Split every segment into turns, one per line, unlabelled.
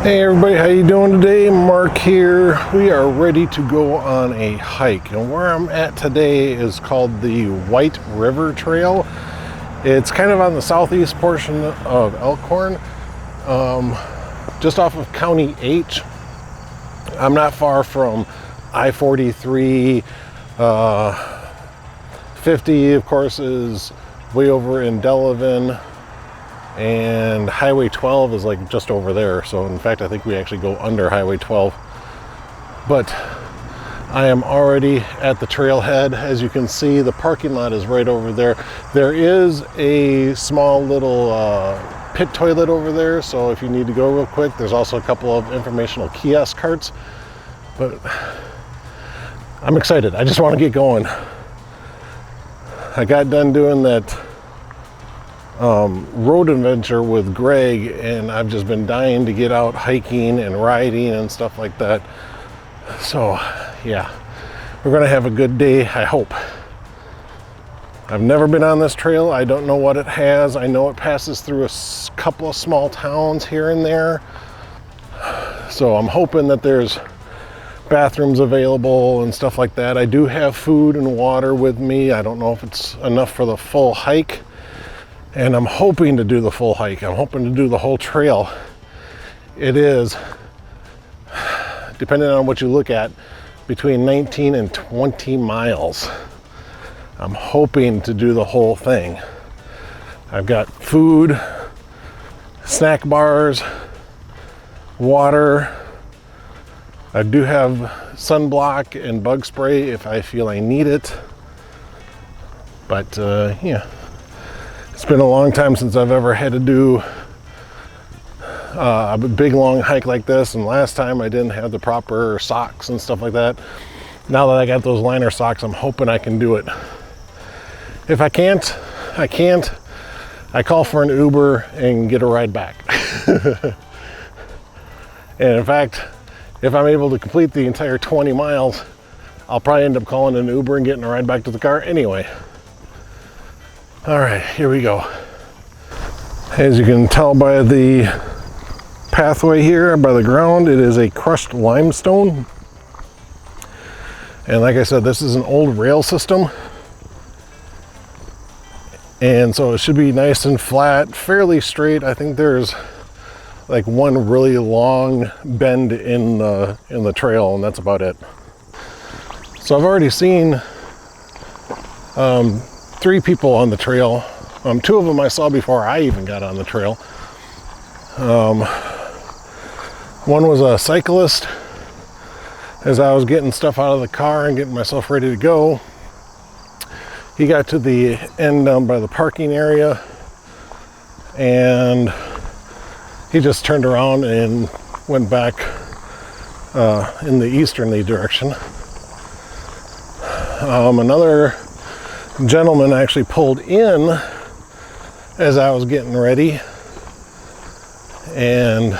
Hey everybody, how you doing today? Mark here. We are ready to go on a hike, and where I'm at today is called the White River Trail. It's kind of on the southeast portion of Elkhorn, just off of County H. I'm not far from I-43. 50 of course is way over in Delavan, and Highway 12 is like just over there. So in fact, I think we actually go under Highway 12. But I am already at the trailhead. As you can see, the parking lot is right over there. There is a small little pit toilet over there, so if you need to go real quick. There's also a couple of informational kiosk carts. But I'm excited. I just want to get going. I got done doing that road adventure with Greg, and I've just been dying to get out hiking and riding and stuff like that. So yeah, we're gonna have a good day, I hope. I've never been on this trail. I don't know what it has. I know it passes through a couple of small towns here and there, so I'm hoping that there's bathrooms available and stuff like that. I do have food and water with me. I don't know if it's enough for the full hike, and I'm hoping to do the full hike. I'm hoping to do the whole trail. It is, depending on what you look at, between 19 and 20 miles. I'm hoping to do the whole thing. I've got food, snack bars, water. I do have sunblock and bug spray if I feel I need it. But yeah. It's been a long time since I've ever had to do a big long hike like this, and last time I didn't have the proper socks and stuff like that. Now that I got those liner socks, I'm hoping I can do it. If I can't, I can't. I call for an Uber and get a ride back. And in fact, if I'm able to complete the entire 20 miles, I'll probably end up calling an Uber and getting a ride back to the car anyway. All right, here we go. As you can tell by the pathway here, by the ground, it is a crushed limestone. And like I said, this is an old rail system. And so it should be nice and flat, fairly straight. I think there's like one really long bend in the trail, and that's about it. So I've already seen 3 people on the trail. 2 of them I saw before I even got on the trail. One was a cyclist. As I was getting stuff out of the car and getting myself ready to go, he got to the end down by the parking area, and he just turned around and went back in the easterly direction. Another gentleman actually pulled in as I was getting ready, and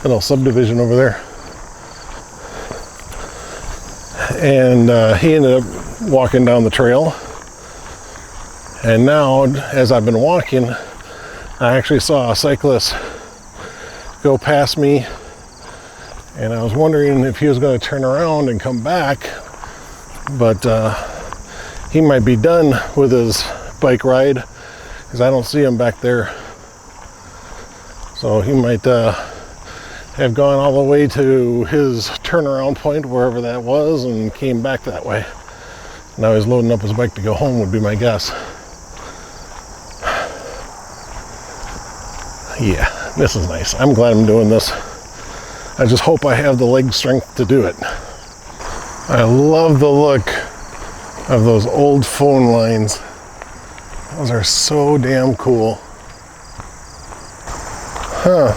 little subdivision over there, and he ended up walking down the trail. And now, as I've been walking, I actually saw a cyclist go past me, and I was wondering if he was going to turn around and come back. But he might be done with his bike ride, because I don't see him back there. So he might have gone all the way to his turnaround point, wherever that was, and came back that way. Now he's loading up his bike to go home, would be my guess. Yeah, this is nice. I'm glad I'm doing this. I just hope I have the leg strength to do it. I love the look of those old phone lines. Those are so damn cool. Huh.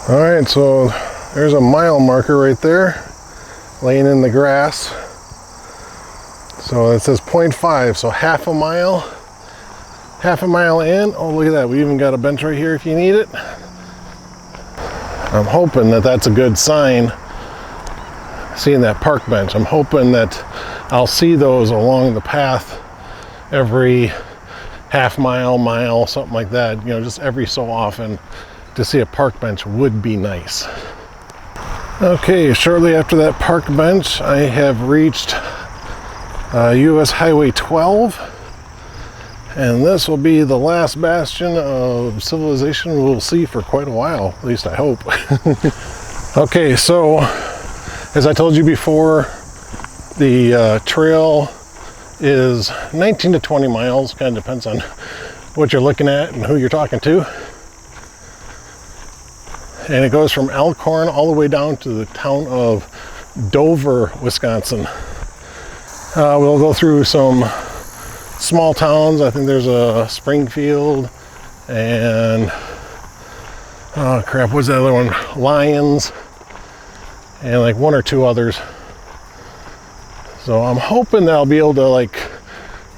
All right, so there's a mile marker right there, laying in the grass. So it says 0.5, so half a mile in. Oh, look at that. We even got a bench right here if you need it. I'm hoping that that's a good sign. Seeing that park bench, I'm hoping that I'll see those along the path every half mile, something like that, you know, just every so often. to see a park bench would be nice. Okay, shortly after that park bench, I have reached US Highway 12, and this will be the last bastion of civilization we'll see for quite a while, at least I hope. Okay, so as I told you before, the trail is 19 to 20 miles, kind of depends on what you're looking at and who you're talking to. And it goes from Elkhorn all the way down to the town of Dover, Wisconsin. We'll go through some small towns. I think there's a Springfield and, oh crap, what's the other one? Lyons, and like one or two others. So I'm hoping that I'll be able to like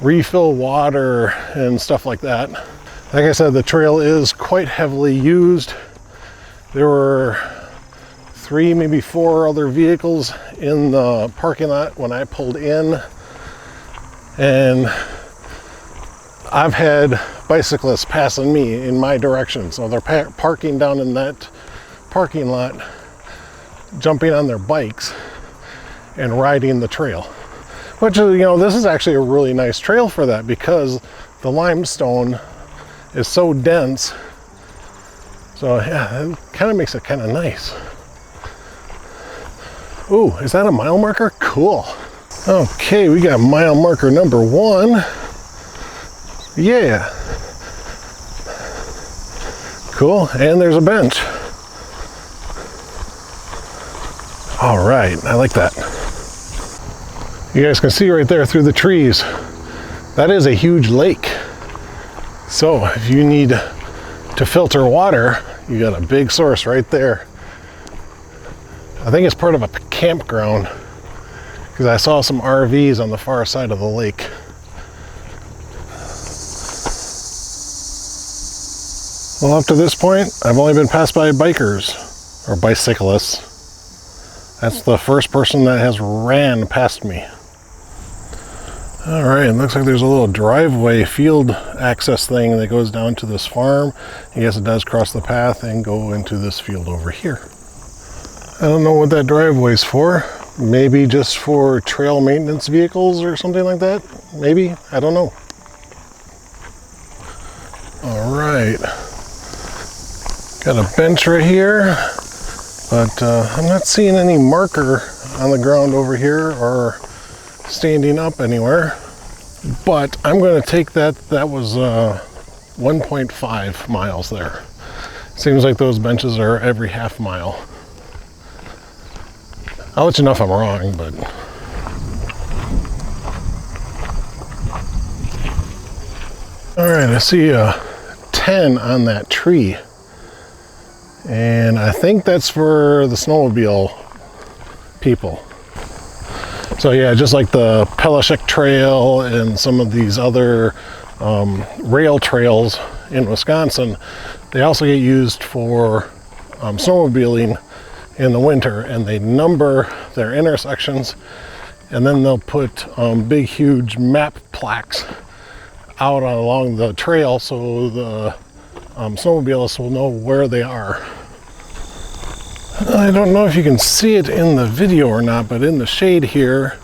refill water and stuff like that. Like I said, the trail is quite heavily used. There were 3, maybe 4 other vehicles in the parking lot when I pulled in, and I've had bicyclists passing me in my direction. So they're parking down in that parking lot, jumping on their bikes and riding the trail. Which, you know, this is actually a really nice trail for that, because the limestone is so dense. So yeah, it kind of makes it kind of nice. Ooh, is that a mile marker? Cool. Okay, we got mile marker number 1. Yeah. Cool, and there's a bench. All right, I like that. You guys can see right there through the trees, that is a huge lake. So if you need to filter water, you got a big source right there. I think it's part of a campground, because I saw some RVs on the far side of the lake. Well, up to this point, I've only been passed by bikers, or bicyclists. That's the first person that has ran past me. All right, it looks like there's a little driveway field access thing that goes down to this farm. I guess it does cross the path and go into this field over here. I don't know what that driveway's for. Maybe just for trail maintenance vehicles or something like that. Maybe, I don't know. All right. Got a bench right here, but I'm not seeing any marker on the ground over here or standing up anywhere. But I'm going to take that. That was 1.5 miles there. Seems like those benches are every half mile. I'll let you know if I'm wrong, but all right, I see a 10 on that tree, and I think that's for the snowmobile people. So yeah, just like the Pelishek Trail and some of these other rail trails in Wisconsin, they also get used for snowmobiling in the winter, and they number their intersections, and then they'll put big huge map plaques out along the trail so the snowmobilists will know where they are. I don't know if you can see it in the video or not, but in the shade here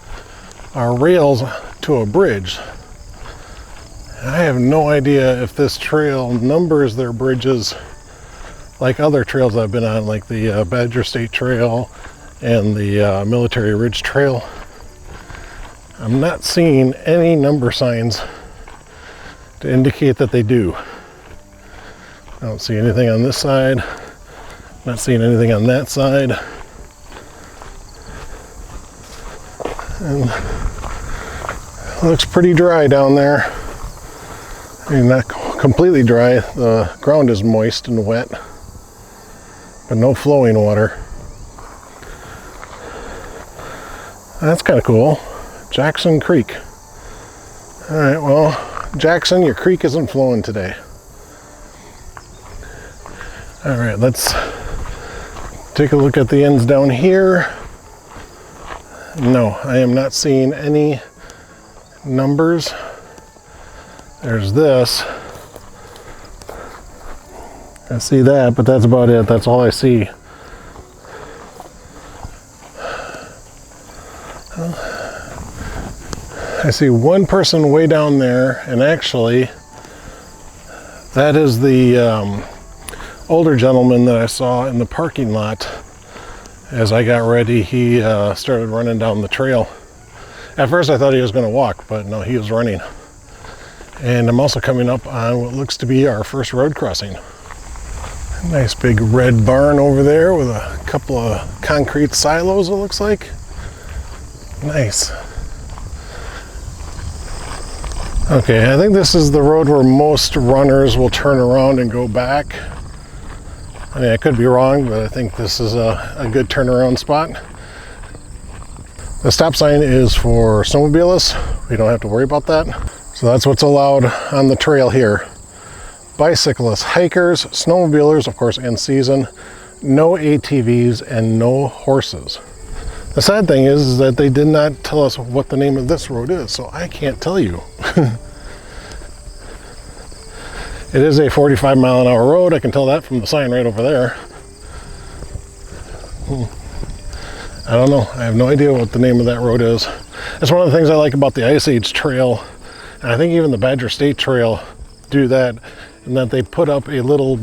are rails to a bridge. I have no idea if this trail numbers their bridges like other trails I've been on, like the Badger State Trail and the Military Ridge Trail. I'm not seeing any number signs to indicate that they do. I don't see anything on this side. Not seeing anything on that side. And it looks pretty dry down there. I mean, not completely dry. The ground is moist and wet, but no flowing water. That's kind of cool. Jackson Creek. All right, well, Jackson, your creek isn't flowing today. All right, let's take a look at the ends down here. No, I am not seeing any numbers. There's this. I see that, but that's about it. That's all I see. I see one person way down there, and actually that is the older gentleman that I saw in the parking lot. As I got ready, he started running down the trail. At first I thought he was going to walk, but no, he was running. And I'm also coming up on what looks to be our first road crossing. A nice big red barn over there with a couple of concrete silos, it looks like. Nice. Okay, I think this is the road where most runners will turn around and go back. I mean, I could be wrong, but I think this is a good turnaround spot. The stop sign is for snowmobilists. We don't have to worry about that. So that's what's allowed on the trail here. Bicyclists, hikers, snowmobilers, of course, in season, no ATVs, and no horses. The sad thing is that they did not tell us what the name of this road is, so I can't tell you. It is a 45-mile-an-hour road. I can tell that from the sign right over there. I don't know. I have no idea what the name of that road is. That's one of the things I like about the Ice Age Trail, and I think even the Badger State Trail do that, in that they put up a little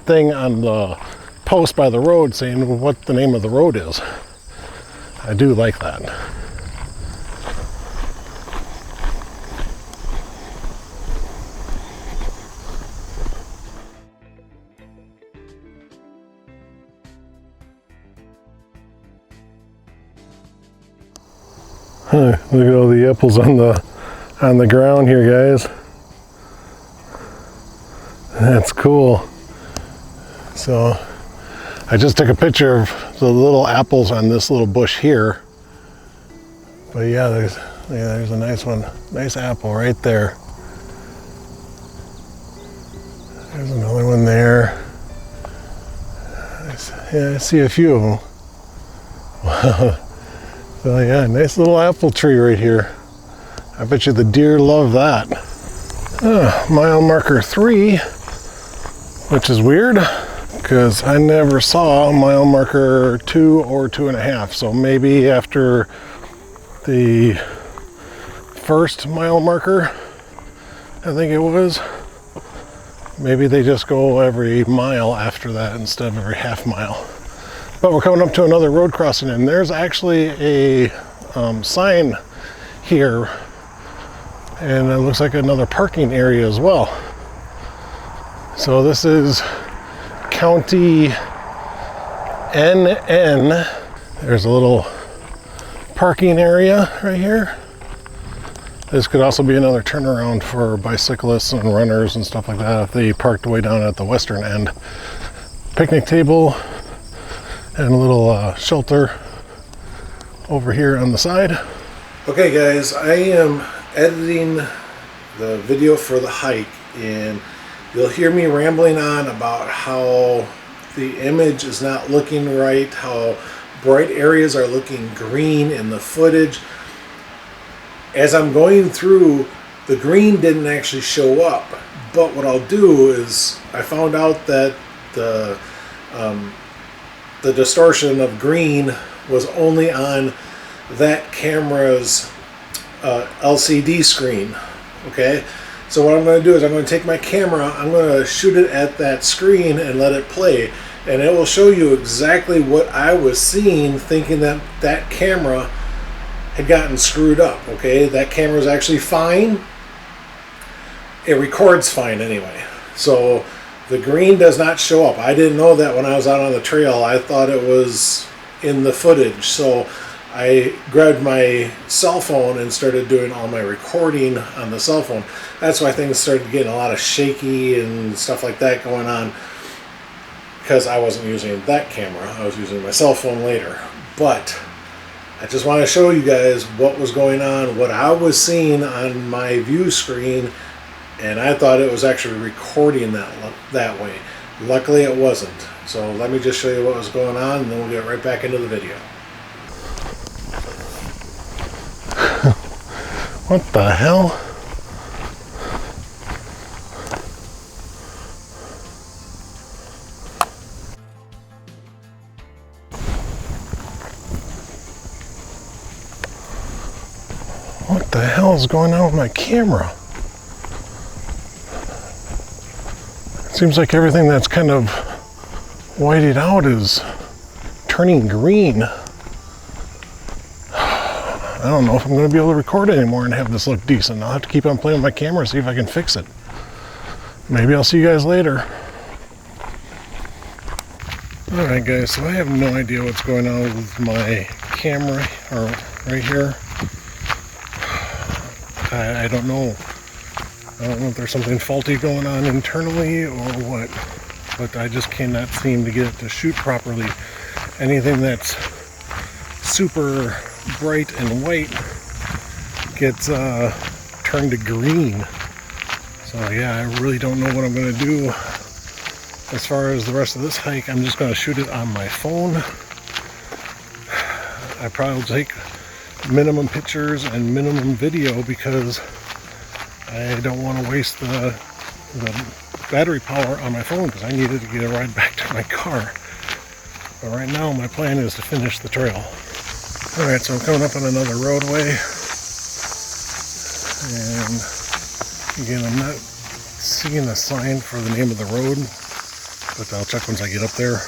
thing on the post by the road saying what the name of the road is. I do like that. Look at all the apples on the ground here, guys. That's cool. So I just took a picture of the little apples on this little bush here. But yeah, there's a nice one. Nice apple right there. There's another one there. Yeah, I see a few of them. So yeah, nice little apple tree right here. I bet you the deer love that. Mile marker 3, which is weird because I never saw mile marker 2 or 2.5. So maybe after the first mile marker, I think it was, maybe they just go every mile after that instead of every half mile. But we're coming up to another road crossing, and there's actually a sign here, and it looks like another parking area as well. So this is County NN. There's a little parking area right here. This could also be another turnaround for bicyclists and runners and stuff like that if they parked way down at the western end. Picnic table and a little shelter over here on the side. Okay guys, I am editing the video for the hike, and you'll hear me rambling on about how the image is not looking right, how bright areas are looking green in the footage. As I'm going through, the green didn't actually show up, but what I'll do is I found out that the distortion of green was only on that camera's LCD screen. Okay, so what I'm going to do is I'm going to take my camera, I'm going to shoot it at that screen and let it play, and it will show you exactly what I was seeing, thinking that that camera had gotten screwed up. Okay, that camera is actually fine. It records fine anyway. So the green does not show up. I didn't know that when I was out on the trail. I thought it was in the footage. So I grabbed my cell phone and started doing all my recording on the cell phone. That's why things started getting a lot of shaky and stuff like that going on, because I wasn't using that camera. I was using my cell phone later. But I just want to show you guys what was going on, what I was seeing on my view screen, and I thought it was actually recording that way. Luckily it wasn't. So let me just show you what was going on, and then we'll get right back into the video. What the hell? What the hell is going on with my camera? It seems like everything that's kind of whited out is turning green. I don't know if I'm going to be able to record anymore and have this look decent. I'll have to keep on playing with my camera, see if I can fix it. Maybe I'll see you guys later. Alright guys, so I have no idea what's going on with my camera or right here. I don't know. I don't know if there's something faulty going on internally or what, but I just cannot seem to get it to shoot properly. Anything that's super bright and white gets turned to green. So yeah, I really don't know what I'm going to do. As far as the rest of this hike, I'm just going to shoot it on my phone. I probably will take minimum pictures and minimum video because I don't want to waste the battery power on my phone because I needed to get a ride back to my car. But right now my plan is to finish the trail. Alright, so I'm coming up on another roadway, and again I'm not seeing a sign for the name of the road, but I'll check once I get up there.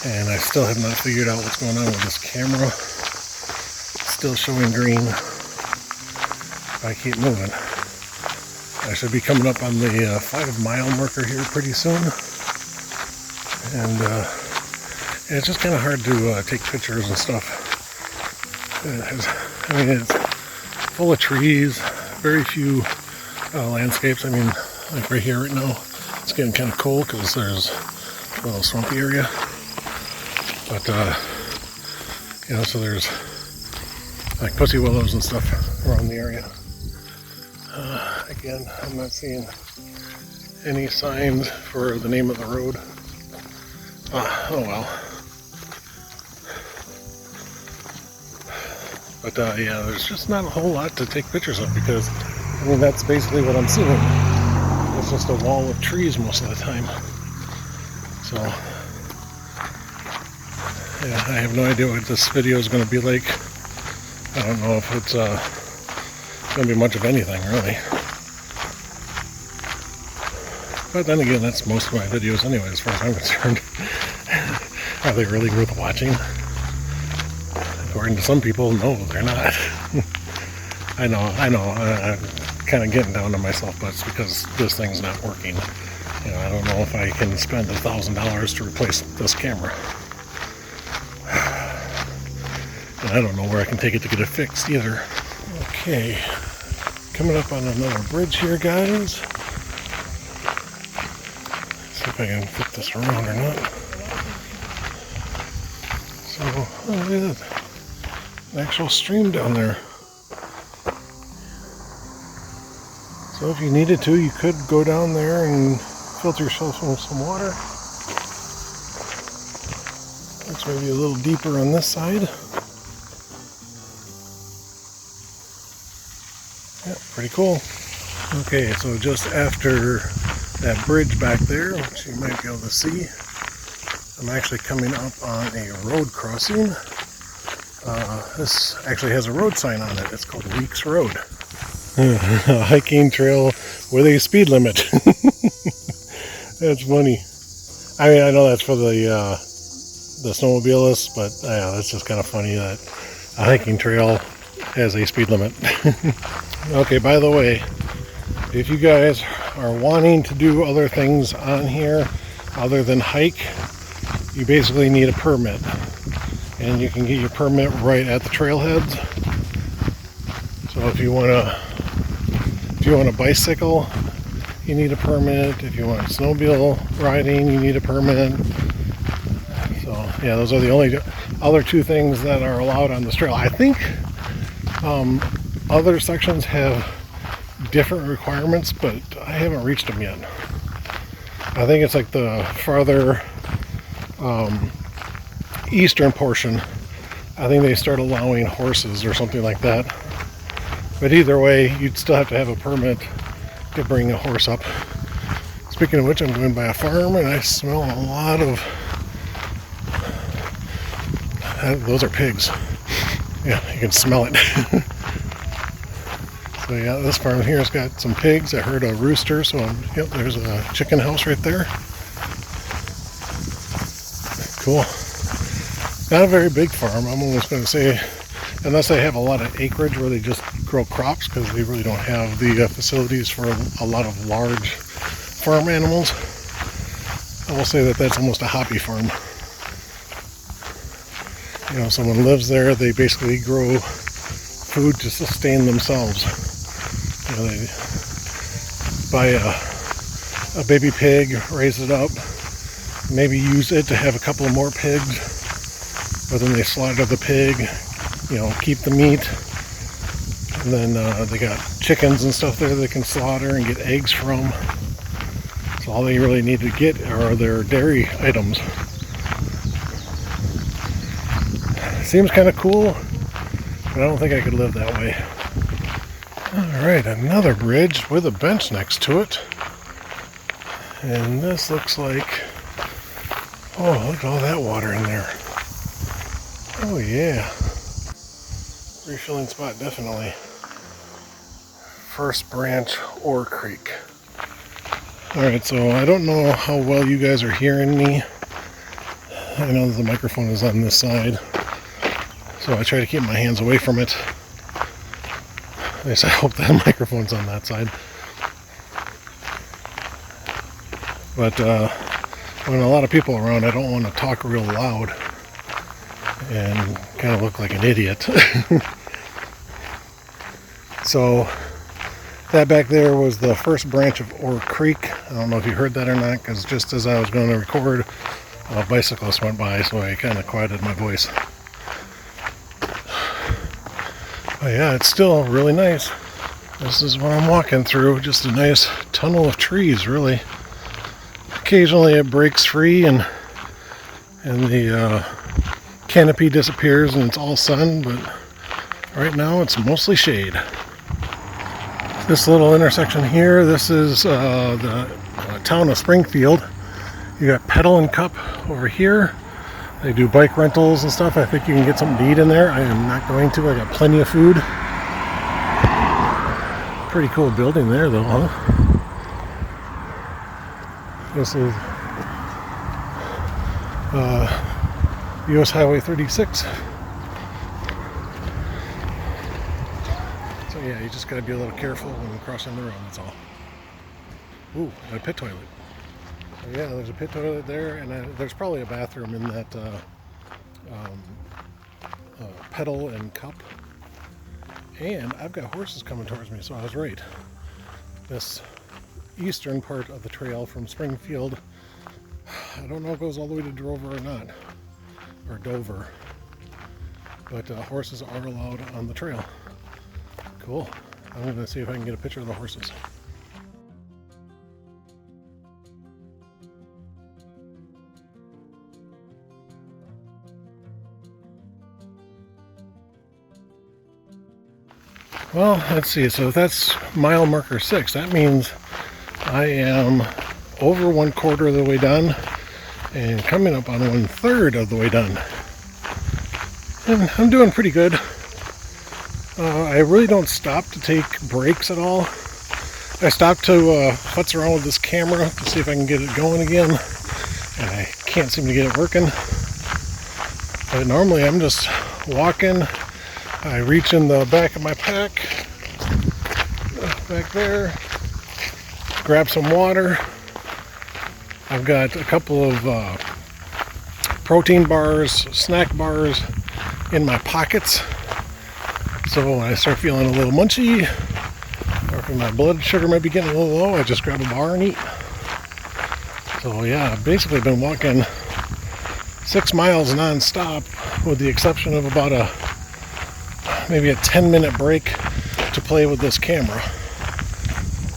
And I still have not figured out what's going on with this camera. It's still showing green. I keep moving. I should be coming up on the 5-mile marker here pretty soon. And it's just kind of hard to take pictures and stuff. I mean, it's full of trees, very few landscapes. I mean, like right here right now, it's getting kind of cold because there's a little swampy area. But, you know, so there's like pussy willows and stuff around the area. Again, I'm not seeing any signs for the name of the road. Oh well. But yeah, there's just not a whole lot to take pictures of because, I mean, that's basically what I'm seeing. It's just a wall of trees most of the time. So, yeah, I have no idea what this video is going to be like. I don't know if it's going to be much of anything, really. But then again, that's most of my videos anyway, as far as I'm concerned. Are they really worth watching? According to some people, no, they're not. I know, I'm kind of getting down to myself, but it's because this thing's not working. You know, I don't know if I can spend $1,000 to replace this camera. And I don't know where I can take it to get it fixed either. Okay, coming up on another bridge here, guys. See if I can flip this around or not. So, oh, look at that. An actual stream down there. So if you needed to, you could go down there and filter yourself with some water. Looks maybe a little deeper on this side. Yeah, pretty cool. Okay, so just after that bridge back there, which you might be able to see, I'm actually coming up on a road crossing. This actually has a road sign on it. It's called Weeks Road. A hiking trail with a speed limit. That's funny. I mean, I know that's for the snowmobilists, but yeah, that's just kind of funny that a hiking trail has a speed limit. Okay, by the way, if you guys are wanting to do other things on here other than hike, you basically need a permit. And you can get your permit right at the trailheads. So if you want a bicycle, you need a permit. If you want snowmobile riding, you need a permit. So yeah, those are the only other two things that are allowed on this trail. I think other sections have different requirements, but I haven't reached them yet. I think it's like the farther eastern portion. I think they start allowing horses or something like that. But either way, you'd still have to have a permit to bring a horse up. Speaking of which, I'm going by a farm and I smell a lot of... those are pigs. Yeah, you can smell it. So yeah, this farm here has got some pigs. I heard a rooster, so yep, there's a chicken house right there. Cool. Not a very big farm, I'm almost going to say, unless they have a lot of acreage where they just grow crops, because they really don't have the facilities for a lot of large farm animals. I will say that that's almost a hobby farm. You know, someone lives there, they basically grow food to sustain themselves. You know, they buy a baby pig, raise it up, maybe use it to have a couple of more pigs, but then they slaughter the pig, you know, keep the meat, and then they got chickens and stuff there they can slaughter and get eggs from. So all they really need to get are their dairy items. Seems kind of cool, but I don't think I could live that way. Alright, another bridge with a bench next to it. And this looks like, oh, look at all that water in there. Oh yeah. Refilling spot, definitely. First branch, Ore Creek. Alright, so I don't know how well you guys are hearing me. I know the microphone is on this side, so I try to keep my hands away from it. At least I hope that microphone's on that side. But when a lot of people are around, I don't want to talk real loud and kind of look like an idiot. So that back there was the first branch of Ore Creek. I don't know if you heard that or not, because just as I was going to record, a bicyclist went by, so I kind of quieted my voice. But yeah, it's still really nice. This is what I'm walking through, just a nice tunnel of trees, really. Occasionally it breaks free and the canopy disappears and it's all sun, but right now it's mostly shade. This little intersection here, this is the town of Springfield. You got Pedal and Cup over here. They do bike rentals and stuff. I think you can get something to eat in there. I am not going to. I got plenty of food. Pretty cool building there though, huh? This is US Highway 36. So yeah, you just gotta be a little careful when crossing the road, that's all. Ooh, and a pit toilet. So yeah, there's a pit toilet there, and there's probably a bathroom in that Pedal and Cup. And I've got horses coming towards me, so I was right. This eastern part of the trail from Springfield, I don't know if it goes all the way to Dover or not, or Dover, but horses are allowed on the trail. Cool. I'm going to see if I can get a picture of the horses. Well, let's see, so that's mile marker 6. That means I am over 1/4 of the way done and coming up on 1/3 of the way done. And I'm doing pretty good. I really don't stop to take breaks at all. I stopped to futz around with this camera to see if I can get it going again, and I can't seem to get it working. But normally I'm just walking. I reach in the back of my pack, back there, grab some water. I've got a couple of protein bars, snack bars in my pockets. So when I start feeling a little munchy, or if my blood sugar might be getting a little low, I just grab a bar and eat. So yeah, I've basically been walking 6 miles non-stop, with the exception of about maybe a 10-minute break to play with this camera.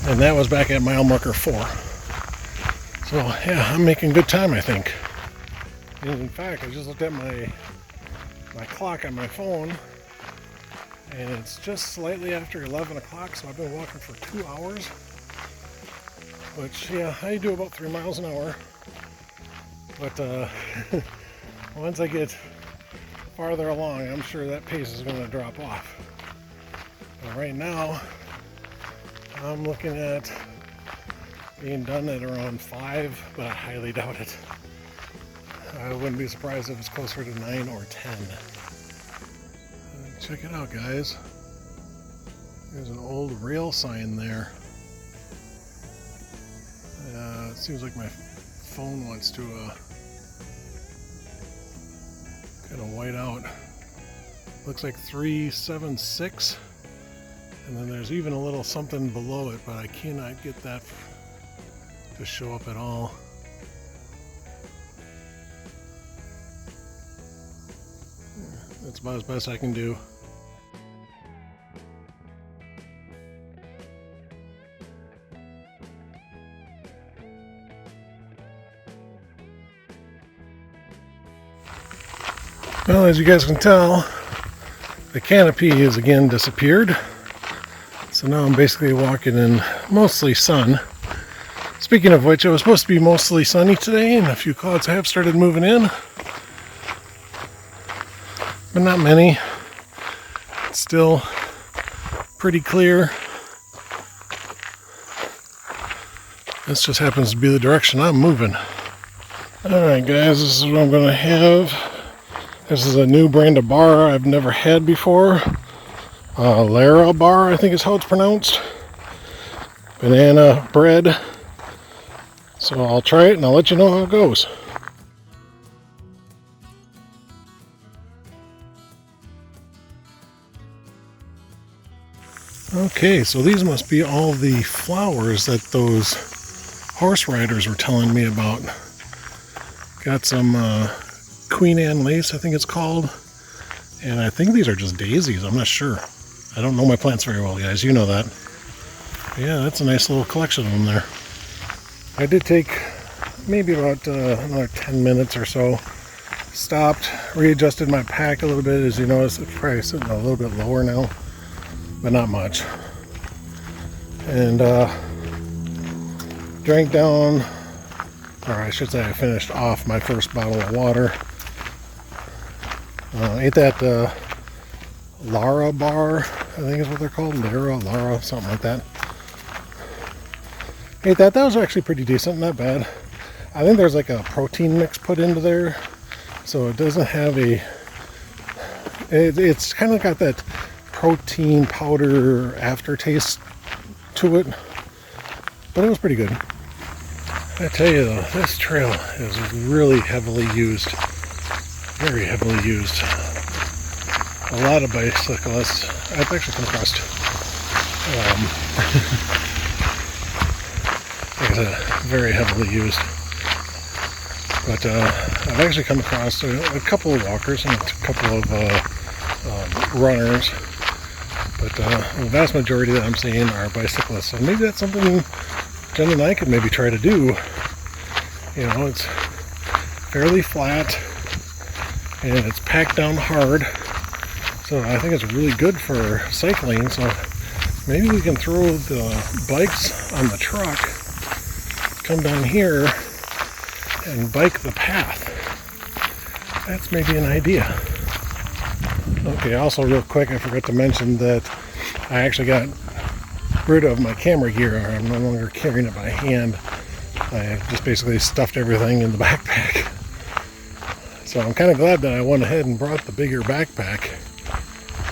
And that was back at mile marker 4. So yeah, I'm making good time, I think. And in fact, I just looked at my clock on my phone, and it's just slightly after 11 o'clock, so I've been walking for 2 hours. Which, yeah, I do about 3 miles an hour. But once I get farther along, I'm sure that pace is going to drop off. But right now, I'm looking at being done at around 5, but I highly doubt it. I wouldn't be surprised if it's closer to 9 or 10. Check it out, guys. There's an old rail sign there. It seems like my phone wants to kind of white out. Looks like 376, and then there's even a little something below it, but I cannot get that to show up at all. That's about as best I can do. Well, as you guys can tell, the canopy has again disappeared. So now I'm basically walking in mostly sun. Speaking of which, it was supposed to be mostly sunny today, and a few clouds have started moving in. But not many. It's still pretty clear. This just happens to be the direction I'm moving. Alright guys, this is what I'm going to have. This is a new brand of bar I've never had before. Lara bar, I think is how it's pronounced. Banana bread. So I'll try it and I'll let you know how it goes. Okay, so these must be all the flowers that those horse riders were telling me about. Got some Queen Anne lace, I think it's called. And I think these are just daisies, I'm not sure. I don't know my plants very well, guys, you know that. But yeah, that's a nice little collection of them there. I did take maybe about another 10 minutes or so. Stopped, readjusted my pack a little bit. As you notice, it's probably sitting a little bit lower now, but not much. And drank down, or I should say I finished off my first bottle of water. Ate that Lara bar, I think is what they're called. Lara, something like that. Ate that. That was actually pretty decent, not bad. I think there's like a protein mix put into there, so it doesn't have a... It's kind of got that protein powder aftertaste to it, but it was pretty good. I tell you though, this trail is really heavily used. Very heavily used. A lot of bicyclists. I've actually come across like I said, very heavily used. But I've actually come across a couple of walkers and a couple of runners. But the vast majority that I'm seeing are bicyclists. And maybe that's something Jen and I could maybe try to do. You know, it's fairly flat and it's packed down hard. So I think it's really good for cycling. So maybe we can throw the bikes on the truck, come down here and bike the path. That's maybe an idea. Okay, also real quick, I forgot to mention that I actually got rid of my camera gear. I'm no longer carrying it by hand. I just basically stuffed everything in the backpack. So I'm kind of glad that I went ahead and brought the bigger backpack.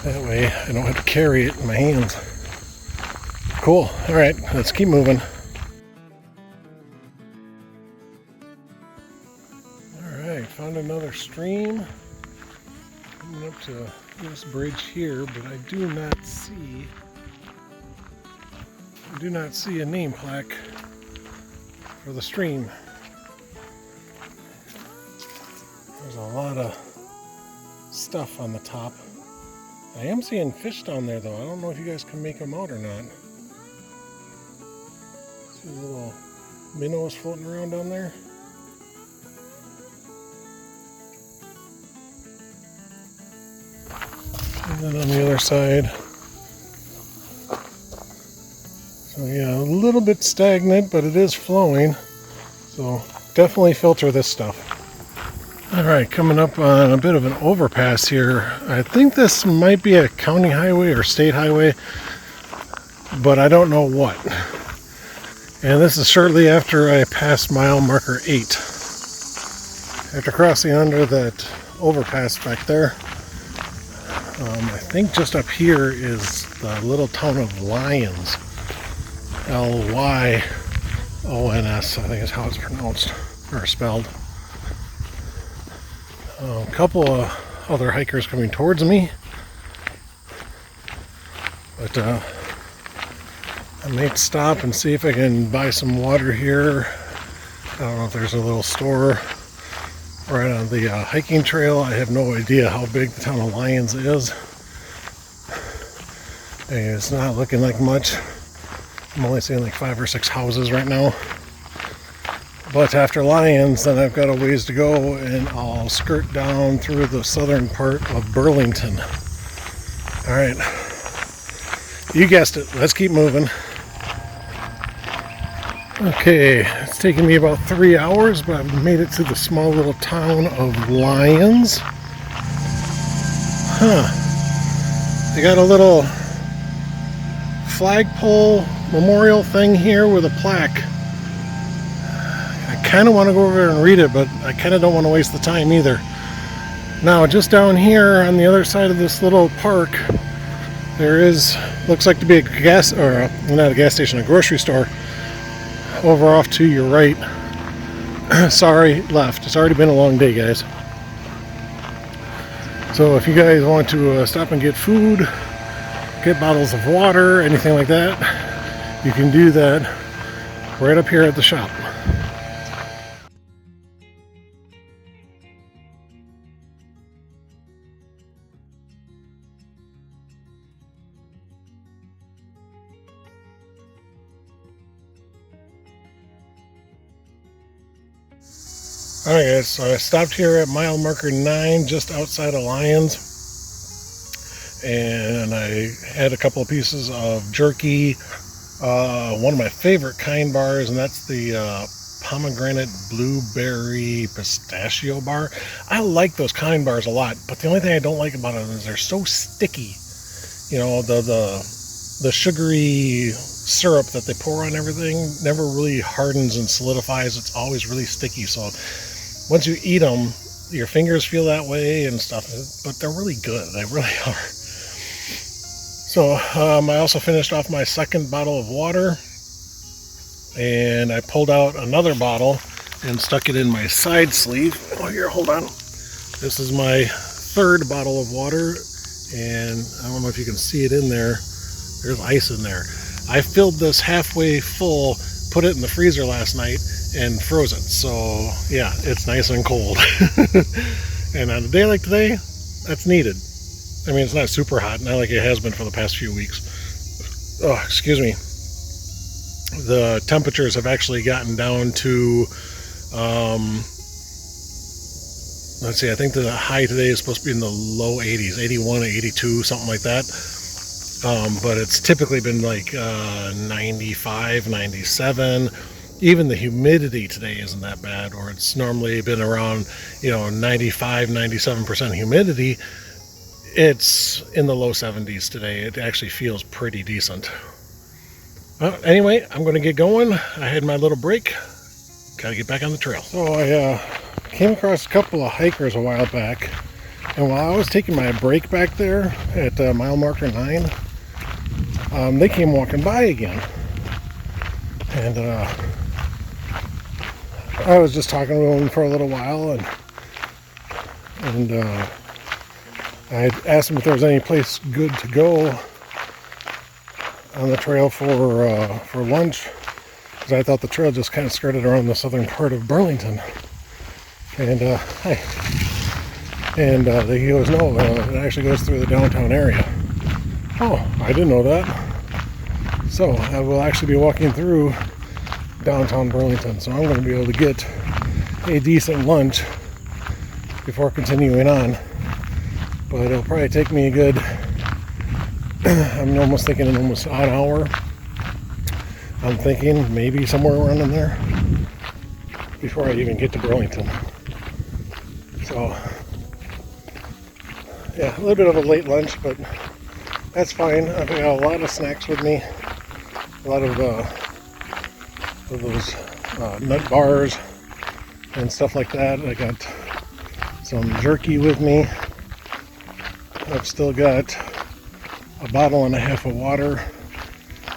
That way I don't have to carry it in my hands. Cool. Alright, let's keep moving. Alright, found another stream. Coming up to this bridge here, but I do not see a name plaque for the stream. There's a lot of stuff on the top. I am seeing fish down there though. I don't know if you guys can make them out or not. See little minnows floating around down there. And then on the other side. So yeah, a little bit stagnant, but it is flowing. So definitely filter this stuff. Alright, coming up on a bit of an overpass here. I think this might be a county highway or state highway. but I don't know what. And this is shortly after I passed mile marker 8. After crossing under that overpass back there, I think just up here is the little town of Lyons. Lyons, I think is how it's pronounced or spelled. A couple of other hikers coming towards me, but I might stop and see if I can buy some water here. I don't know if there's a little store right on the hiking trail. I have no idea how big the town of Lyons is. And it's not looking like much. I'm only seeing like 5 or 6 houses right now. But after Lyons, then I've got a ways to go, and I'll skirt down through the southern part of Burlington. All right, you guessed it. Let's keep moving. Okay, it's taken me about 3 hours, but I've made it to the small little town of Lyons. They got a little flagpole memorial thing here with a plaque. I kind of want to go over there and read it, but I kind of don't want to waste the time either. Now, just down here on the other side of this little park, there looks like to be a not a gas station, a grocery store over off to your right. Sorry, left. It's already been a long day, guys. So if you guys want to stop and get food, get bottles of water, anything like that, you can do that right up here at the shop. Alright guys, so I stopped here at mile marker 9 just outside of Lyons, and I had a couple of pieces of jerky, one of my favorite kind bars, and that's the pomegranate blueberry pistachio bar. I like those kind bars a lot, but the only thing I don't like about them is they're so sticky. You know, the sugary syrup that they pour on everything never really hardens and solidifies. It's always really sticky, so once you eat them, your fingers feel that way and stuff, but they're really good. They really are. So I also finished off my second bottle of water, and I pulled out another bottle and stuck it in my side sleeve. Oh, here, hold on. This is my third bottle of water, and I don't know if you can see it in there. There's ice in there. I filled this halfway full, put it in the freezer last night, and froze it. So yeah, it's nice and cold. And on a day like today, that's needed. I mean, it's not super hot, not like it has been for the past few weeks. Oh, excuse me. The temperatures have actually gotten down to, let's see, I think the high today is supposed to be in the low 80s, 81 or 82, something like that. But it's typically been like 95, 97. Even the humidity today isn't that bad, or it's normally been around, 95, 97% humidity. It's in the low 70s today. It actually feels pretty decent. Well, anyway, I'm going to get going. I had my little break. Got to get back on the trail. So I came across a couple of hikers a while back, and while I was taking my break back there at mile marker 9, they came walking by again. And I was just talking to them for a little while, and I asked them if there was any place good to go on the trail for lunch, because I thought the trail just kind of skirted around the southern part of Burlington. And he goes, no, it actually goes through the downtown area. Oh, I didn't know that. So I will actually be walking through downtown Burlington, so I'm going to be able to get a decent lunch before continuing on. But it'll probably take me a good, I'm almost thinking almost an hour. I'm thinking maybe somewhere around in there before I even get to Burlington. So yeah, a little bit of a late lunch, but that's fine. I've got a lot of snacks with me. a lot of those nut bars and stuff like that. I got some jerky with me. I've still got a bottle and a half of water.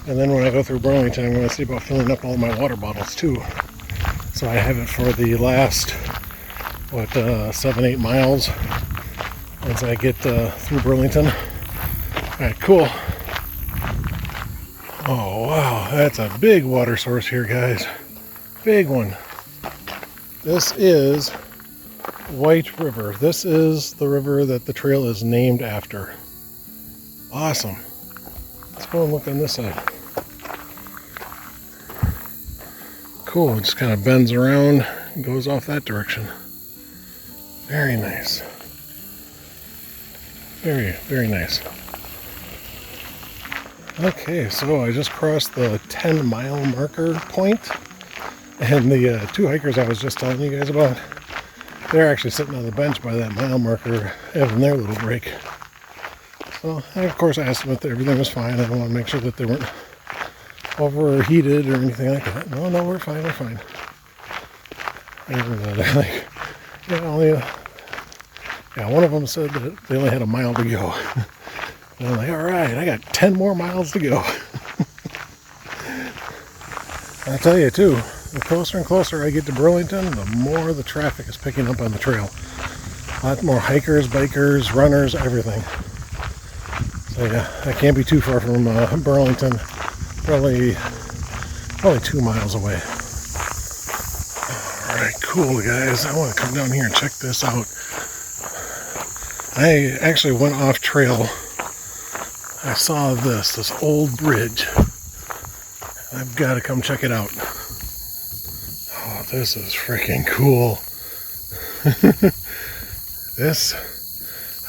And then when I go through Burlington, I'm going to see about filling up all my water bottles too. So I have it for the last, 7-8 miles once I get through Burlington. Alright, cool. Oh wow, that's a big water source here, guys. Big one. This is White River. This is the river that the trail is named after. Awesome. Let's go and look on this side. Cool, it just kind of bends around and goes off that direction. Very nice. Very, very nice. Okay, so I just crossed the 10-mile marker point, and the two hikers I was just telling you guys about, they're actually sitting on the bench by that mile marker having their little break. So, and of course I asked them if everything was fine. I want to make sure that they weren't overheated or anything like that. No, we're fine, we're fine. And they're like, one of them said that they only had a mile to go. And I'm like, alright, I got 10 more miles to go. I'll tell you too, the closer and closer I get to Burlington, the more the traffic is picking up on the trail. A lot more hikers, bikers, runners, everything. So yeah, I can't be too far from Burlington. Probably 2 miles away. Alright, cool guys. I want to come down here and check this out. I actually went off trail. I saw this old bridge. I've got to come check it out. Oh, this is freaking cool. This,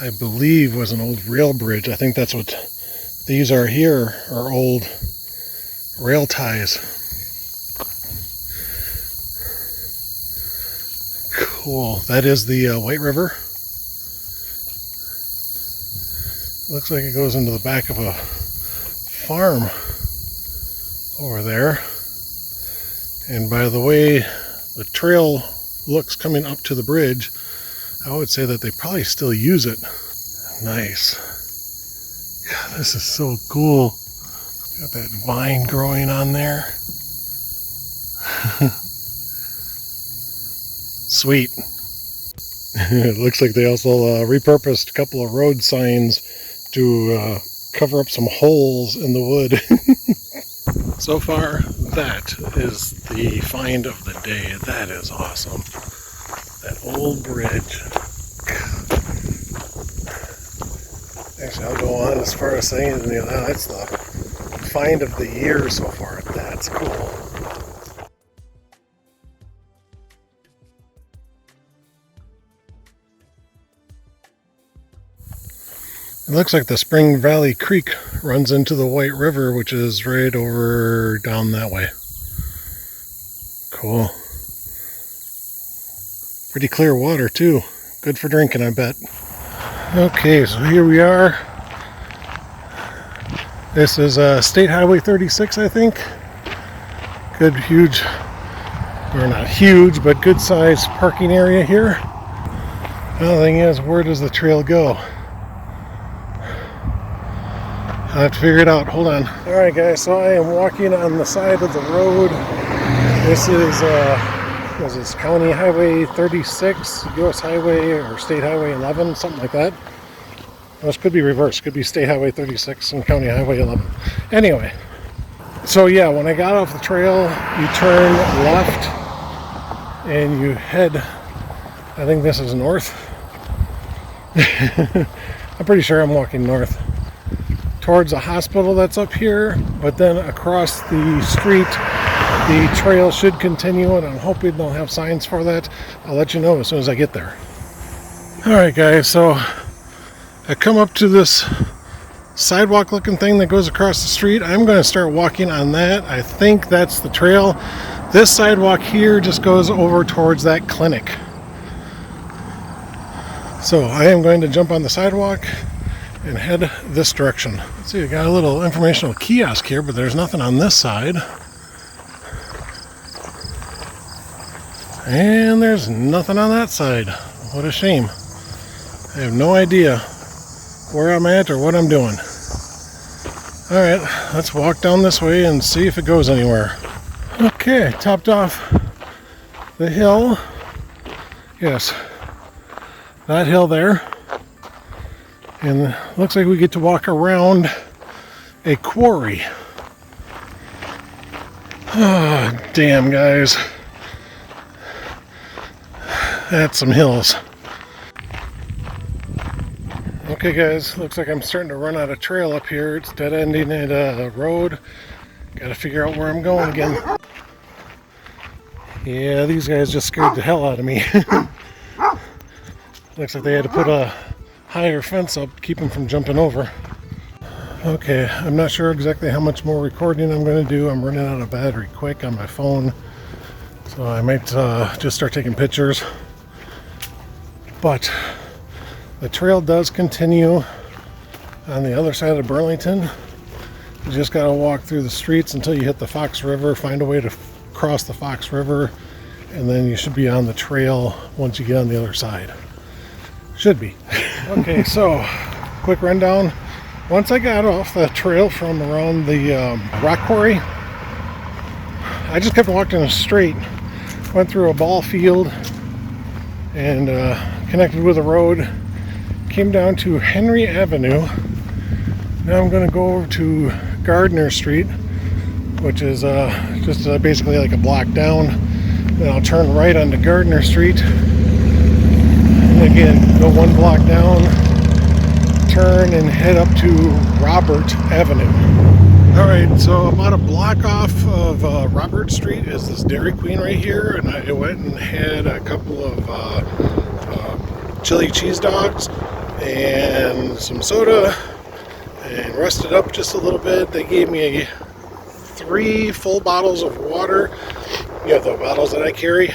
I believe, was an old rail bridge. I think that's what these are here, are old rail ties. Cool. That is the White River. Looks like it goes into the back of a farm over there. And by the way the trail looks coming up to the bridge, I would say that they probably still use it. Nice. God, this is so cool. Got that vine growing on there. Sweet. It looks like they also repurposed a couple of road signs to cover up some holes in the wood. So far, that is the find of the day. That is awesome. That old bridge. Actually, I'll go on as far as saying, that's the find of the year so far. That's cool. It looks like the Spring Valley Creek runs into the White River, which is right over down that way. Cool. Pretty clear water too. Good for drinking, I bet. Okay, so here we are. This is State Highway 36, I think. Good, huge, or not huge, but good sized parking area here. Now the thing is, where does the trail go? I have to figure it out. Hold on. Alright guys, so I am walking on the side of the road. This is County Highway 36, US Highway or State Highway 11, something like that. This could be reversed. Could be State Highway 36 and County Highway 11. Anyway, so yeah, when I got off the trail, you turn left and you head, I think this is north. I'm pretty sure I'm walking north. Towards a hospital that's up here, but then across the street the trail should continue, and I'm hoping they'll have signs for that. I'll let you know as soon as I get there. Alright guys, so I come up to this sidewalk looking thing that goes across the street. I'm going to start walking on that. I think that's the trail. This sidewalk here just goes over towards that clinic. So I am going to jump on the sidewalk and head this direction. Let's see, I got a little informational kiosk here, but there's nothing on this side. And there's nothing on that side. What a shame. I have no idea where I'm at or what I'm doing. Alright, let's walk down this way and see if it goes anywhere. Okay, topped off the hill. Yes, that hill there. And looks like we get to walk around a quarry. Oh, damn, guys. That's some hills. Okay, guys, looks like I'm starting to run out of trail up here. It's dead ending at a road. Gotta figure out where I'm going again. Yeah, these guys just scared the hell out of me. Looks like they had to put a higher fence up to keep them from jumping over. Okay, I'm not sure exactly how much more recording I'm going to do. I'm running out of battery quick on my phone, so I might just start taking pictures. But the trail does continue on the other side of Burlington. You just got to walk through the streets until you hit the Fox River, find a way to cross the Fox River, and then you should be on the trail once you get on the other side. Should be. Okay, so quick rundown. Once I got off the trail from around the rock quarry, I just kept walking straight. Went through a ball field and connected with a road. Came down to Henry Avenue. Now I'm going to go over to Gardner Street, which is just basically like a block down. Then I'll turn right onto Gardner Street. And again, go one block down, turn and head up to Robert Avenue. Alright, so about a block off of Robert Street is this Dairy Queen right here, and I went and had a couple of chili cheese dogs and some soda and rested up just a little bit. They gave me 3 full bottles of water. You know, the bottles that I carry.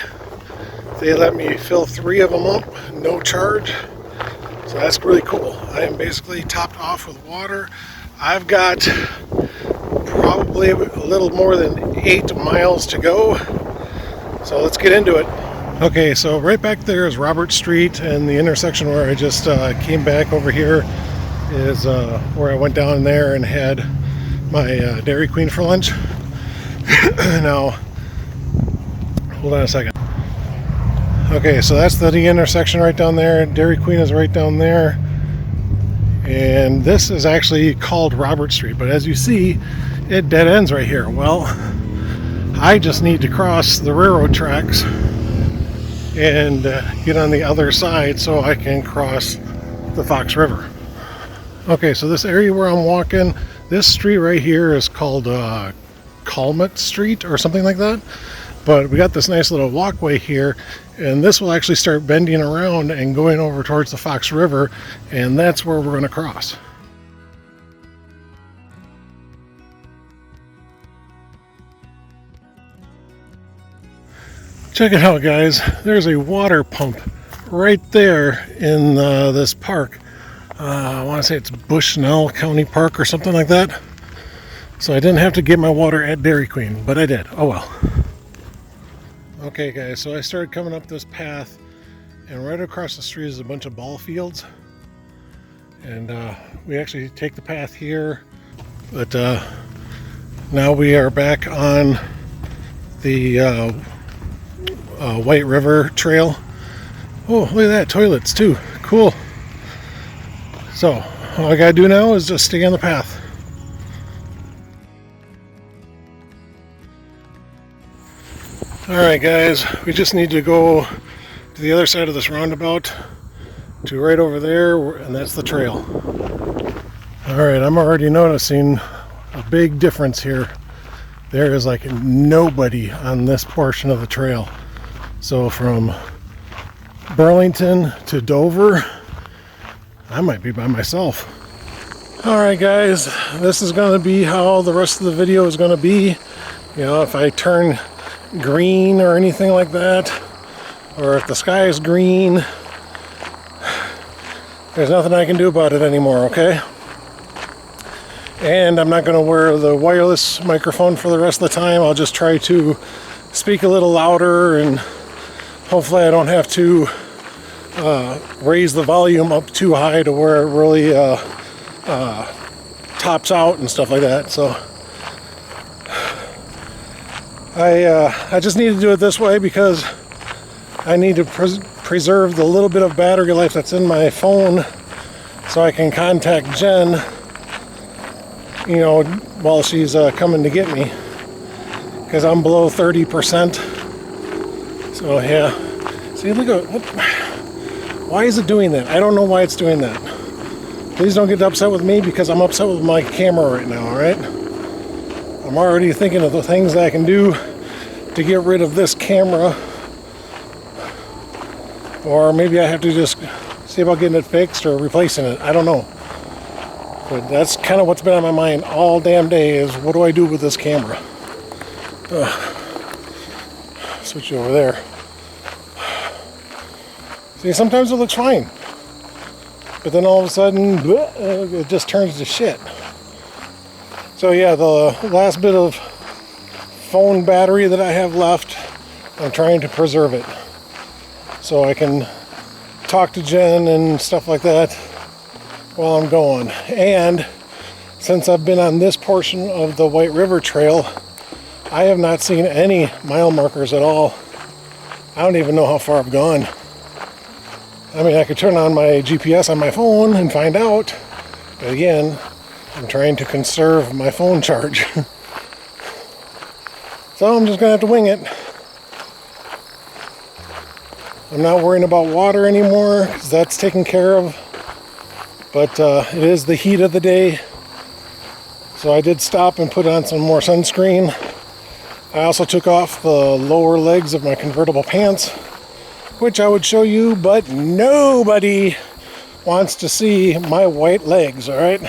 They let me fill 3 of them up, no charge. So that's really cool. I am basically topped off with water. I've got probably a little more than 8 miles to go. So let's get into it. Okay, so right back there is Robert Street, and the intersection where I just came back over here is where I went down there and had my Dairy Queen for lunch. Now, hold on a second. Okay, so that's the intersection right down there. Dairy Queen is right down there. And this is actually called Robert Street, but as you see, it dead ends right here. Well, I just need to cross the railroad tracks and get on the other side so I can cross the Fox River. Okay, so this area where I'm walking, this street right here is called Calmet Street or something like that. But we got this nice little walkway here, and this will actually start bending around and going over towards the Fox River, and that's where we're going to cross. Check it out, guys. There's a water pump right there in this park. I want to say it's Bushnell County Park or something like that. So I didn't have to get my water at Dairy Queen, but I did. Oh well. Okay, guys, so I started coming up this path, and right across the street is a bunch of ball fields. And we actually take the path here, but now we are back on the White River Trail. Oh, look at that, toilets too. Cool. So, all I gotta do now is just stay on the path. Alright guys, we just need to go to the other side of this roundabout to right over there, and that's the trail. Alright, I'm already noticing a big difference here. There is like nobody on this portion of the trail. So from Burlington to Dover, I might be by myself. Alright guys, this is going to be how the rest of the video is going to be. You know, if I turn green or anything like that, or if the sky is green, There's nothing I can do about it anymore, okay? And I'm not going to wear the wireless microphone for the rest of the time. I'll just try to speak a little louder, and hopefully I don't have to raise the volume up too high to where it really tops out and stuff like that. So I just need to do it this way because I need to preserve the little bit of battery life that's in my phone so I can contact Jen, you know, while she's coming to get me, because I'm below 30%. So yeah, see, look at what, why is it doing that? I don't know why it's doing that. Please don't get upset with me because I'm upset with my camera right now, all right? I'm already thinking of the things that I can do to get rid of this camera, or maybe I have to just see about getting it fixed or replacing it. I don't know. But that's kind of what's been on my mind all damn day, is what do I do with this camera? Switch over there. See, sometimes it looks fine, but then all of a sudden, it just turns to shit. So yeah, the last bit of phone battery that I have left, I'm trying to preserve it so I can talk to Jen and stuff like that while I'm going. And since I've been on this portion of the White River Trail, I have not seen any mile markers at all. I don't even know how far I've gone. I mean, I could turn on my GPS on my phone and find out, but again, I'm trying to conserve my phone charge. So I'm just gonna have to wing it. I'm not worrying about water anymore because that's taken care of, but it is the heat of the day, so I did stop and put on some more sunscreen. I also took off the lower legs of my convertible pants, which I would show you, but nobody wants to see my white legs, all right?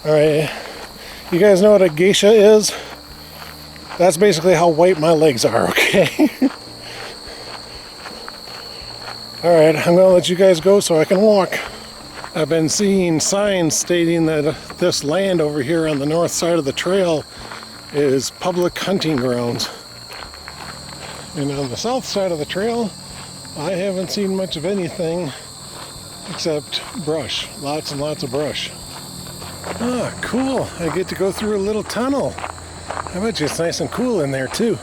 All right, you guys know what a geisha is? That's basically how white my legs are, okay? All right, I'm gonna let you guys go so I can walk. I've been seeing signs stating that this land over here on the north side of the trail is public hunting grounds. And on the south side of the trail, I haven't seen much of anything except brush. Lots and lots of brush. Ah, cool. I get to go through a little tunnel. I bet you it's nice and cool in there too.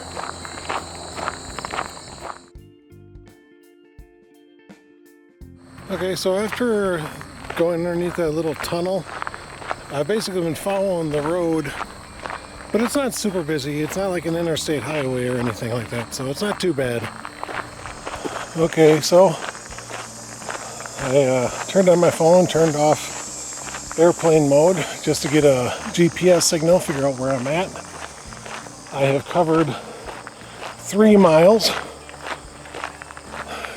Okay, so after going underneath that little tunnel, I've basically been following the road, but it's not super busy. It's not like an interstate highway or anything like that, so it's not too bad. Okay, so I turned on my phone, turned off airplane mode just to get a GPS signal, figure out where I'm at. I have covered 3 miles,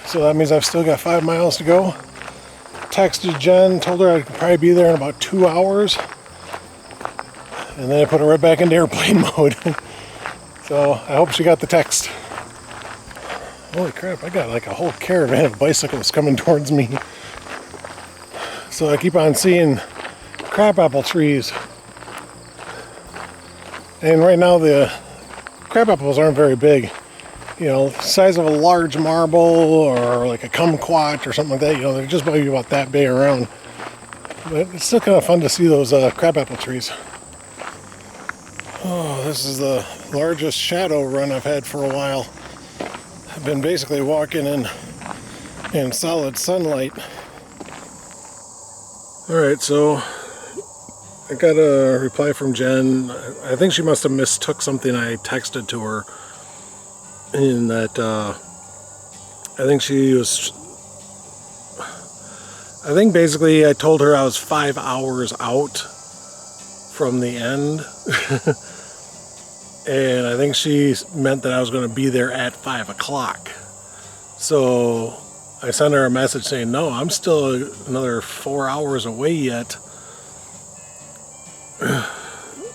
so that means I've still got 5 miles to go. Texted Jen, told her I could probably be there in about 2 hours, and then I put it right back into airplane mode. So I hope she got the text. Holy crap, I got like a whole caravan of bicycles coming towards me. So I keep on seeing crabapple trees. And right now the crabapples aren't very big. You know, size of a large marble or like a kumquat or something like that. You know, they're just maybe about that big around. But it's still kind of fun to see those crabapple trees. Oh, this is the largest shadow run I've had for a while. I've been basically walking in solid sunlight. Alright, so I got a reply from Jen. I think she must have mistook something I texted to her, in that I think basically I told her I was 5 hours out from the end. And I think she meant that I was going to be there at 5 o'clock. So I sent her a message saying, no, I'm still another 4 hours away yet.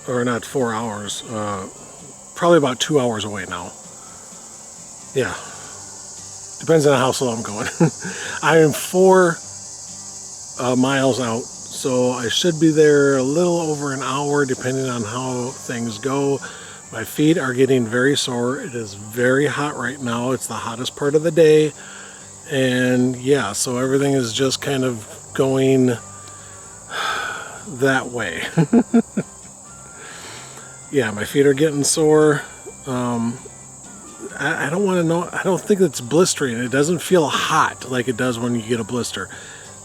Or not 4 hours, probably about 2 hours away now. Yeah. Depends on how slow I'm going. I am 4 miles out, so I should be there a little over an hour depending on how things go. My feet are getting very sore. It is very hot right now. It's the hottest part of the day. And yeah, so everything is just kind of going that way. Yeah, my feet are getting sore. I don't want to know. I don't think it's blistering. It doesn't feel hot like it does when you get a blister.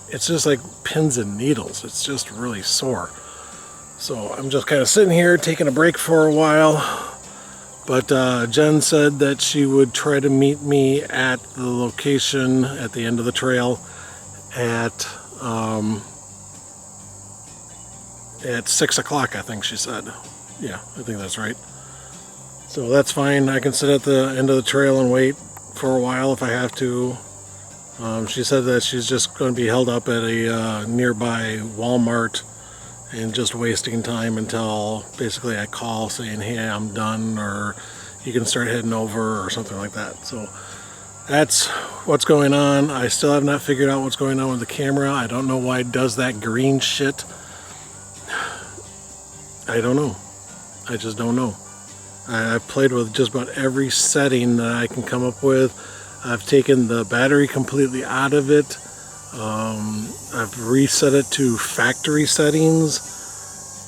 It's just like pins and needles. It's just really sore. So I'm just kind of sitting here taking a break for a while. But Jen said that she would try to meet me at the location at the end of the trail at 6 o'clock, I think she said. Yeah, I think that's right. So that's fine. I can sit at the end of the trail and wait for a while if I have to. She said that she's just going to be held up at a nearby Walmart and just wasting time until basically I call saying, hey, I'm done, or you can start heading over or something like that. So that's what's going on. I still have not figured out what's going on with the camera. I don't know why it does that green shit. I don't know. I just don't know. I've played with just about every setting that I can come up with. I've taken the battery completely out of it. I've reset it to factory settings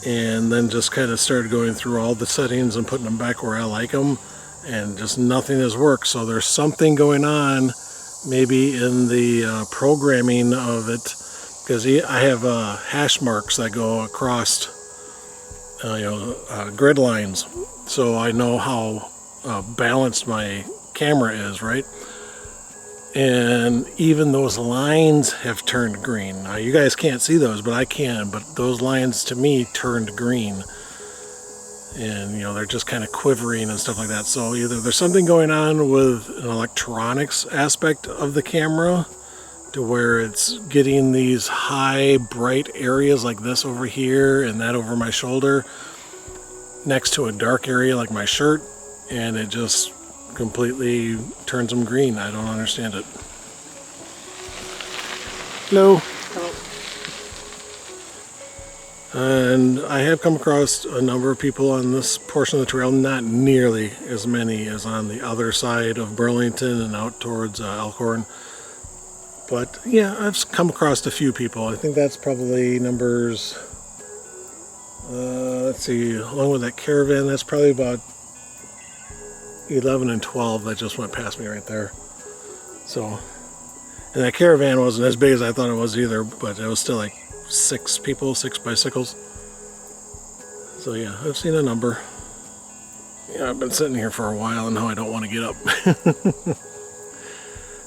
and then just kind of started going through all the settings and putting them back where I like them, and just nothing has worked. So there's something going on maybe in the programming of it, because I have hash marks that go across grid lines, so I know how balanced my camera is, right? And even those lines have turned green. Now you guys can't see those, but I can. But those lines to me turned green, and they're just kind of quivering and stuff like that. So either there's something going on with an electronics aspect of the camera to where it's getting these high bright areas like this over here and that over my shoulder next to a dark area like my shirt, and it just completely turns them green. I don't understand it. Hello.
Hello.
And I have come across a number of people on this portion of the trail, not nearly as many as on the other side of Burlington and out towards Elkhorn. But yeah, I've come across a few people. I think that's probably numbers, let's see, along with that caravan, that's probably about 11 and 12 that just went past me right there. So, and that caravan wasn't as big as I thought it was either, but it was still like 6 people, 6 bicycles. So yeah, I've seen a number. Yeah, I've been sitting here for a while and now I don't want to get up.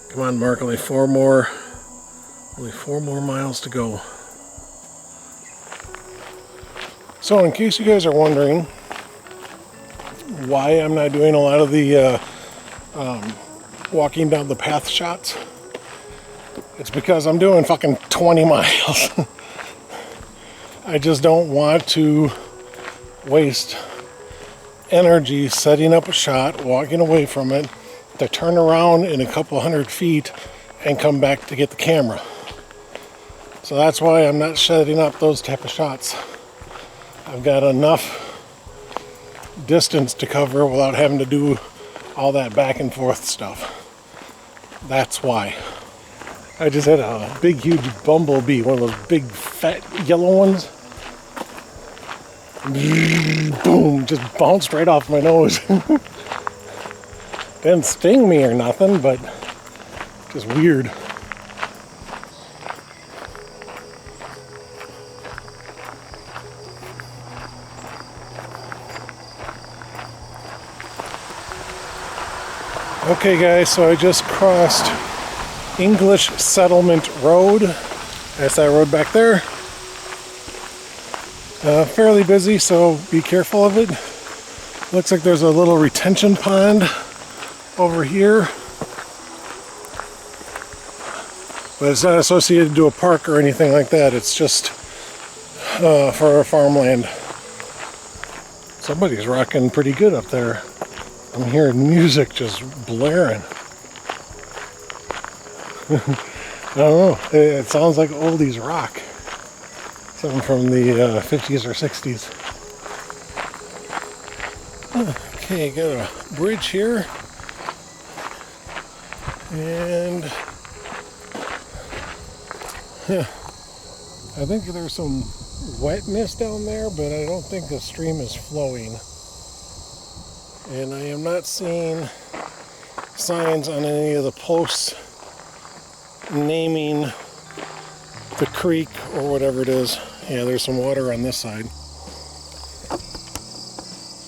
Come on, Mark, only 4 more miles to go. So in case you guys are wondering why I'm not doing a lot of the walking down the path shots, it's because I'm doing fucking 20 miles. I just don't want to waste energy setting up a shot, walking away from it, to turn around in a couple hundred feet and come back to get the camera. So that's why I'm not setting up those type of shots. I've got enough distance to cover without having to do all that back and forth stuff. That's why. I just had a big huge bumblebee, one of those big fat yellow ones. Boom, just bounced right off my nose. Didn't sting me or nothing, but just weird. Okay guys, so I just crossed English Settlement Road. That's that road back there. Fairly busy, so be careful of it. Looks like there's a little retention pond over here, but it's not associated to a park or anything like that. It's just for farmland. Somebody's rocking pretty good up there. I'm hearing music just blaring. I don't know. It sounds like oldies rock. Something from the 50s or 60s. Okay, got a bridge here. And I think there's some wetness down there, but I don't think the stream is flowing. And I am not seeing signs on any of the posts naming the creek or whatever it is. Yeah, there's some water on this side,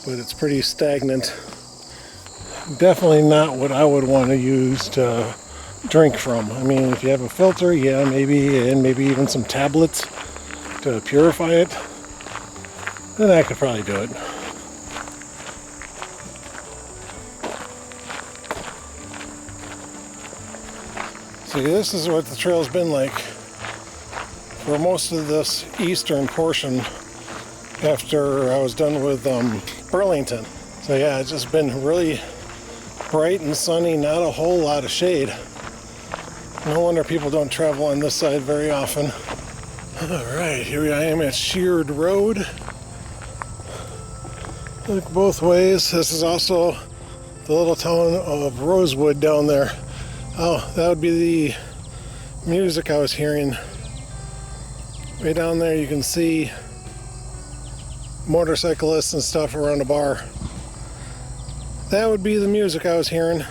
but it's pretty stagnant. Definitely not what I would want to use to drink from. I mean, if you have a filter, yeah, maybe, and maybe even some tablets to purify it, then I could probably do it. See, this is what the trail's been like for most of this eastern portion after I was done with Burlington. So yeah, it's just been really bright and sunny, not a whole lot of shade. No wonder people don't travel on this side very often. Alright, here I am at Sheared Road. Look both ways. This is also the little town of Rosewood down there. Oh, that would be the music I was hearing. Way down there you can see motorcyclists and stuff around a bar. That would be the music I was hearing.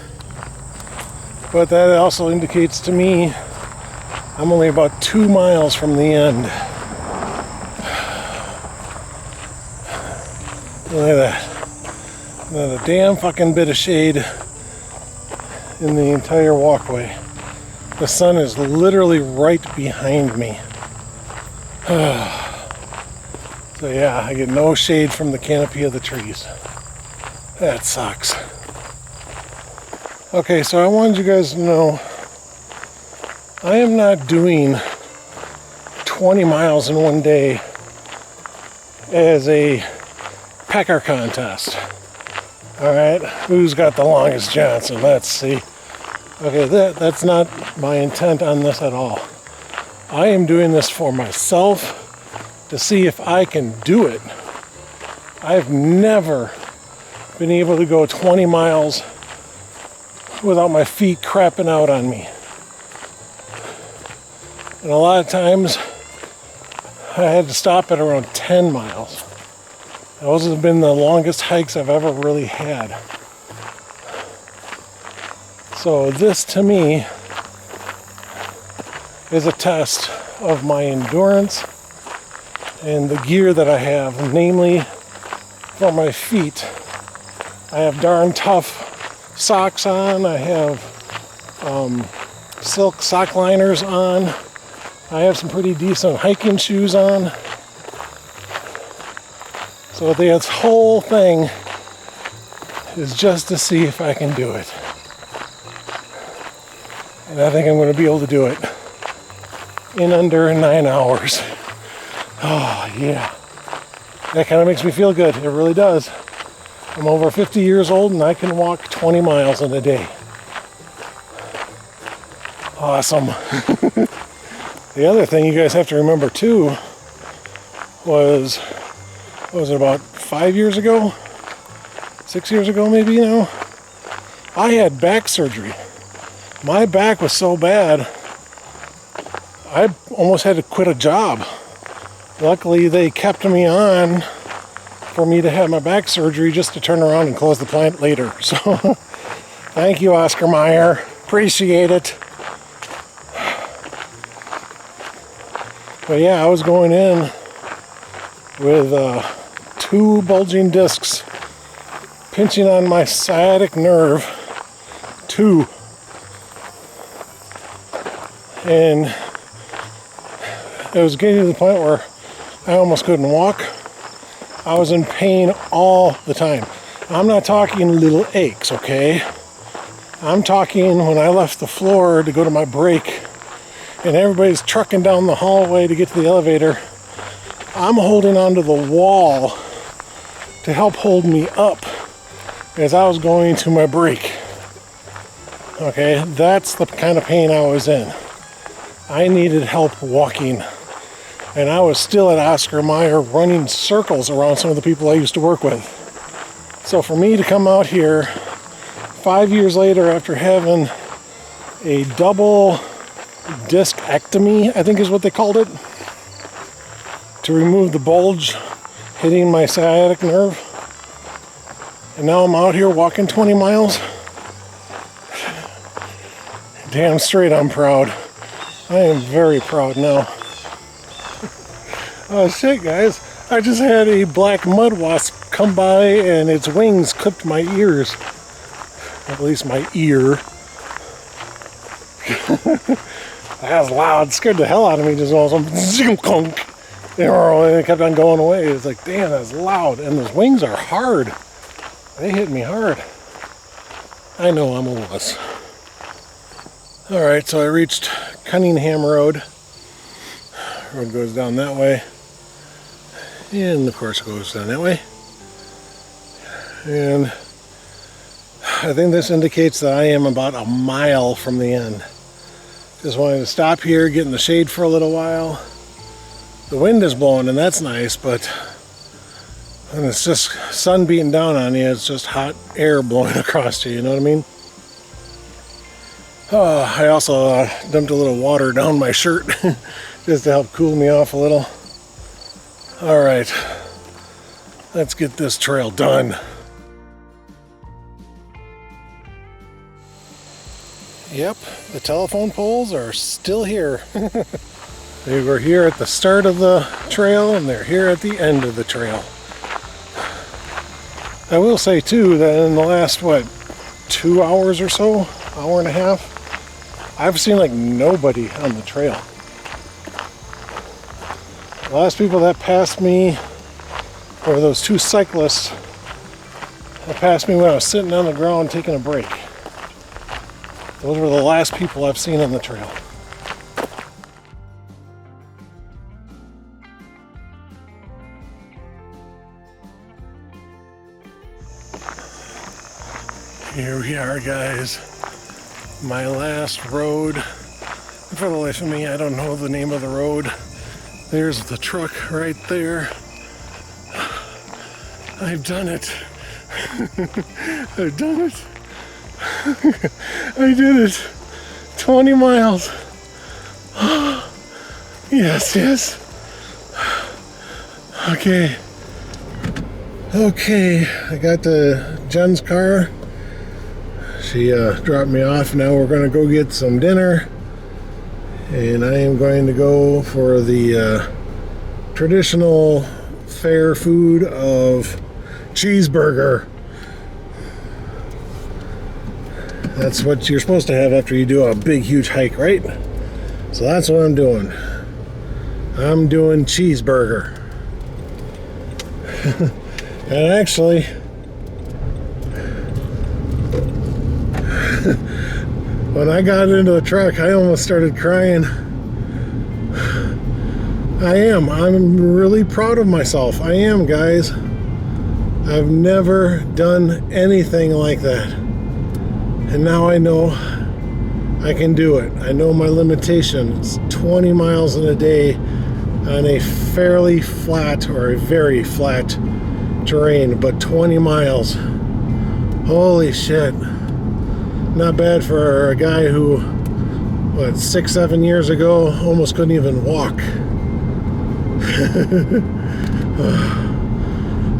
But that also indicates to me I'm only about 2 miles from the end. Look at that. Not a damn fucking bit of shade in the entire walkway. The sun is literally right behind me. So yeah, I get no shade from the canopy of the trees. That sucks. Okay, so I wanted you guys to know I am not doing 20 miles in one day as a pecker contest. Alright, who's got the longest Johnson? Let's see. Okay, that's not my intent on this at all. I am doing this for myself to see if I can do it. I've never been able to go 20 miles without my feet crapping out on me. And a lot of times I had to stop at around 10 miles. Those have been the longest hikes I've ever really had. So this to me is a test of my endurance and the gear that I have, namely for my feet. I have darn tough socks on. I have silk sock liners on. I have some pretty decent hiking shoes on. So this whole thing is just to see if I can do it. And I think I'm going to be able to do it in under 9 hours. Oh, yeah. That kind of makes me feel good. It really does. I'm over 50 years old and I can walk 20 miles in a day. Awesome. The other thing you guys have to remember too was, what was it, about 5 years ago? 6 years ago maybe now? I had back surgery. My back was so bad, I almost had to quit a job. Luckily, they kept me on for me to have my back surgery just to turn around and close the plant later. So, thank you, Oscar Mayer. Appreciate it. But yeah, I was going in with 2 bulging discs pinching on my sciatic nerve. 2. And it was getting to the point where I almost couldn't walk. I was in pain all the time. I'm not talking little aches, okay? I'm talking when I left the floor to go to my break and everybody's trucking down the hallway to get to the elevator. I'm holding onto the wall to help hold me up as I was going to my break. Okay, that's the kind of pain I was in. I needed help walking. And I was still at Oscar Mayer running circles around some of the people I used to work with. So for me to come out here 5 years later after having a double discectomy, I think is what they called it, to remove the bulge hitting my sciatic nerve. And now I'm out here walking 20 miles. Damn straight I'm proud. I am very proud now. Oh shit, guys. I just had a black mud wasp come by and its wings clipped my ears. At least my ear. That was loud. It scared the hell out of me. Just all some and it kept on going away. It's like, damn, that's loud. And those wings are hard. They hit me hard. I know I'm a wuss. Alright, so I reached Cunningham Road. Road goes down that way. And of course it goes down that way. And I think this indicates that I am about a mile from the end. Just wanted to stop here, get in the shade for a little while. The wind is blowing and that's nice, but when it's just sun beating down on you, it's just hot air blowing across you, you know what I mean? I also dumped a little water down my shirt just to help cool me off a little. Alright, let's get this trail done. Yep, the telephone poles are still here. They were here at the start of the trail and they're here at the end of the trail. I will say too that in the last, 2 hours or so, hour and a half, I've seen like nobody on the trail. The last people that passed me were those two cyclists that passed me when I was sitting on the ground taking a break. Those were the last people I've seen on the trail. Here we are, guys. My last road. And for the life of me, I don't know the name of the road. There's the truck right there. I've done it. I've done it. I did it. 20 miles. Yes, yes. Okay. Okay, I got to Jen's car. She dropped me off. Now we're going to go get some dinner. And I am going to go for the traditional fare food of cheeseburger. That's what you're supposed to have after you do a big, huge hike, right? So that's what I'm doing. I'm doing cheeseburger. And actually, when I got into the truck, I almost started crying. I'm really proud of myself. I am, guys. I've never done anything like that. And now I know I can do it. I know my limitation. It's 20 miles in a day on a fairly flat or a very flat terrain, but 20 miles. Holy shit. Not bad for a guy who, 6-7 years ago, almost couldn't even walk.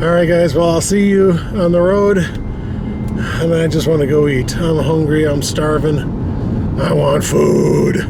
Alright guys, well I'll see you on the road. And I just want to go eat. I'm hungry, I'm starving. I want food.